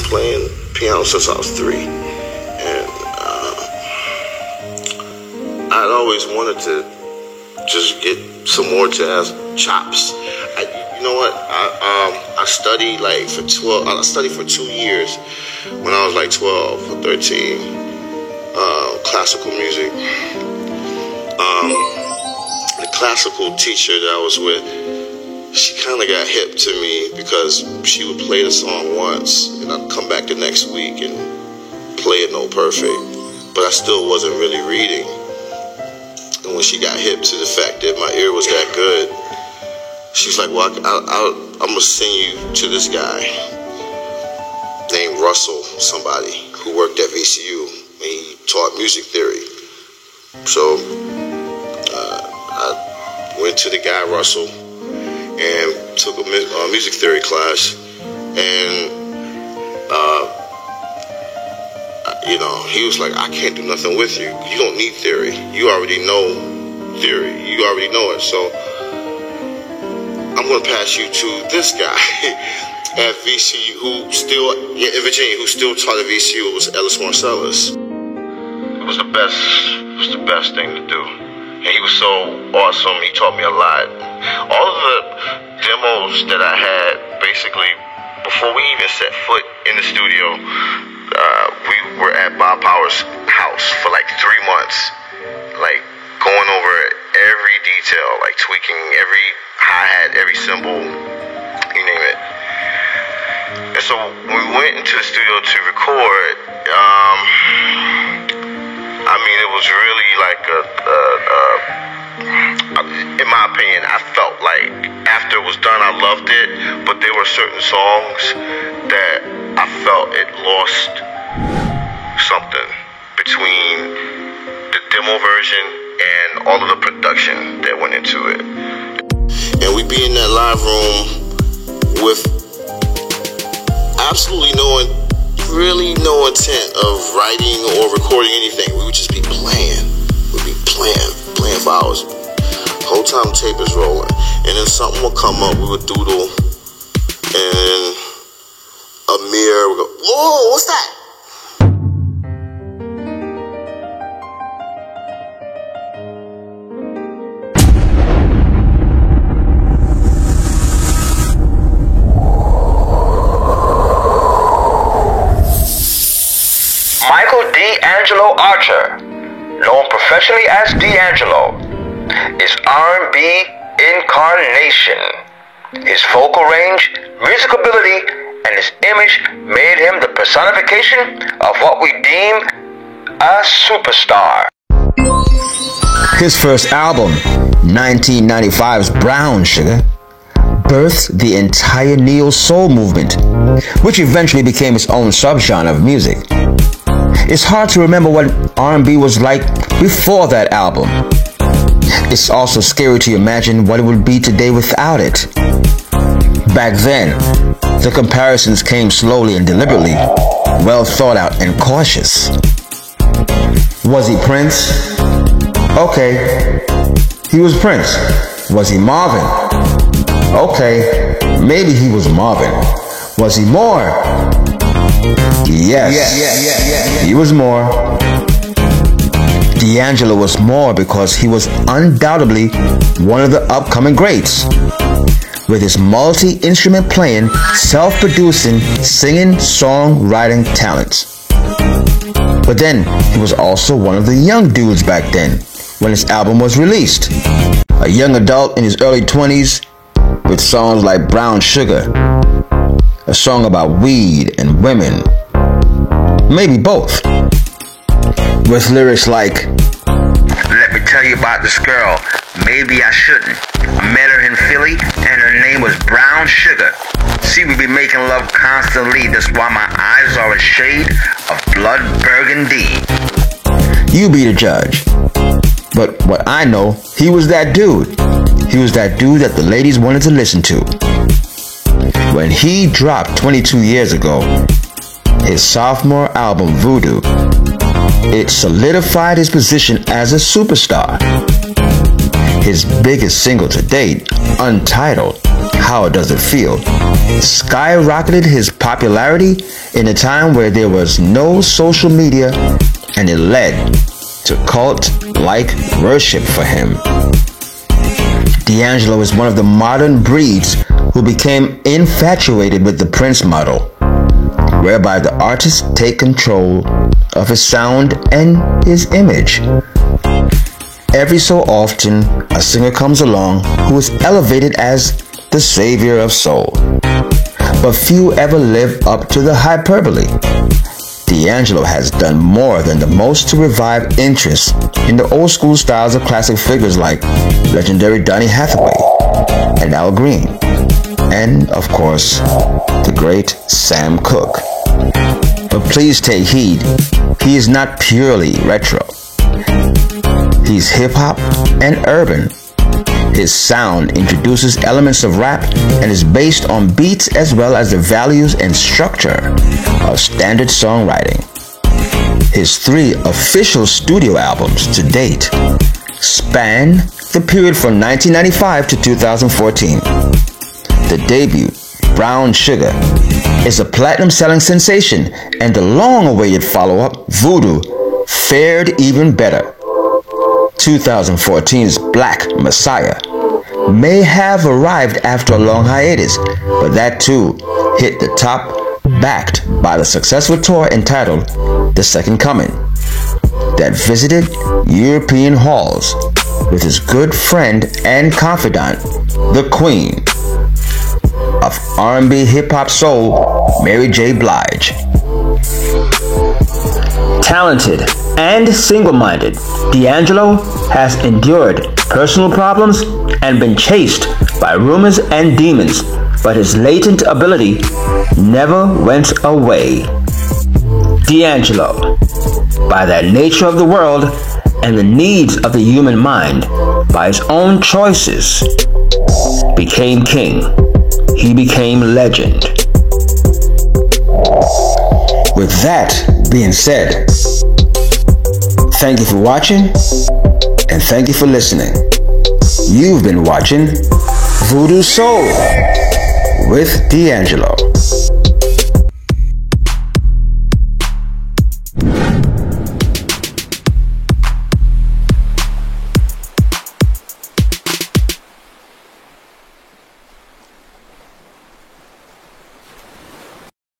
playing piano since I was 3, and I'd always wanted to just get some more jazz chops. You know what? I studied like for 12. I studied for 2 years when I was like 12 or 13. Classical music. The classical teacher that I was with, she kind of got hip to me because she would play the song once and I'd come back the next week and play it no perfect, but I still wasn't really reading. And when she got hip to the fact that my ear was that good, she was like, well, I'm gonna send you to this guy named Russell, somebody who worked at VCU, and he taught music theory. So I went to the guy Russell and took a music theory class, and you know, he was like, I can't do nothing with you. You don't need theory. You already know theory. You already know it. So I'm going to pass you to this guy at VCU in Virginia, who still taught at VCU. It was Ellis Marsalis. It was the best thing to do. And he was so awesome. He taught me a lot. All of the demos that I had, basically, before we even set foot in the studio, we were at Bob Power's house for like 3 months, like going over every detail, like tweaking every hi-hat, every cymbal, you name it. And so when we went into the studio to record, I mean, it was really like in my opinion, I felt like after it was done, I loved it, but there were certain songs that I felt it lost something between the demo version and all of the production that went into it. And we'd be in that live room with absolutely really no intent of writing or recording anything. We would just be playing. We'd be playing for hours. The whole time the tape is rolling. And then something would come up, we would doodle, and Amir would go, whoa, what's that? Michael D'Angelo Archer, known professionally as D'Angelo, is R&B incarnation. His vocal range, music ability, and his image made him the personification of what we deem a superstar. His first album, 1995's Brown Sugar, birthed the entire neo-soul movement, which eventually became its own subgenre of music. It's hard to remember what R&B was like before that album. It's also scary to imagine what it would be today without it. Back then, the comparisons came slowly and deliberately, well thought out and cautious. Was he Prince? Okay, he was Prince. Was he Marvin? Okay, maybe he was Marvin. Was he more? Yes, he was more. D'Angelo was more because he was undoubtedly one of the upcoming greats. With his multi-instrument playing, self-producing, singing, songwriting talents. But then, he was also one of the young dudes back then, when his album was released. A young adult in his early 20s, with songs like Brown Sugar, a song about weed and women, maybe both, with lyrics like, let me tell you about this girl, maybe I shouldn't. I met her in Philly and her name was Brown Sugar. See, we be making love constantly, that's why my eyes are a shade of blood burgundy. You be the judge. But what I know, he was that dude. He was that dude that the ladies wanted to listen to. When he dropped 22 years ago, his sophomore album, Voodoo, it solidified his position as a superstar. His biggest single to date, Untitled, How Does It Feel skyrocketed his popularity in a time where there was no social media, and it led to cult-like worship for him. D'Angelo is one of the modern breeds who became infatuated with the Prince model, whereby the artist take control of his sound and his image. Every so often, a singer comes along who is elevated as the savior of soul, but few ever live up to the hyperbole. D'Angelo has done more than the most to revive interest in the old school styles of classic figures like legendary Donny Hathaway and Al Green, and of course, the great Sam Cooke. But please take heed, he is not purely retro. He's hip-hop and urban. His sound introduces elements of rap and is based on beats as well as the values and structure of standard songwriting. His 3 official studio albums to date span the period from 1995 to 2014. The debut, Brown Sugar, is a platinum-selling sensation, and the long-awaited follow-up, Voodoo, fared even better. 2014's Black Messiah may have arrived after a long hiatus, but that too hit the top, backed by the successful tour entitled The Second Coming, that visited European halls with his good friend and confidant, the Queen of R&B hip-hop soul, Mary J. Blige. Talented and single-minded, D'Angelo has endured personal problems and been chased by rumors and demons, but his latent ability never went away. D'Angelo, by the nature of the world and the needs of the human mind, by his own choices, became king. He became legend. With that being said, thank you for watching, and thank you for listening. You've been watching Voodoo Soul with D'Angelo.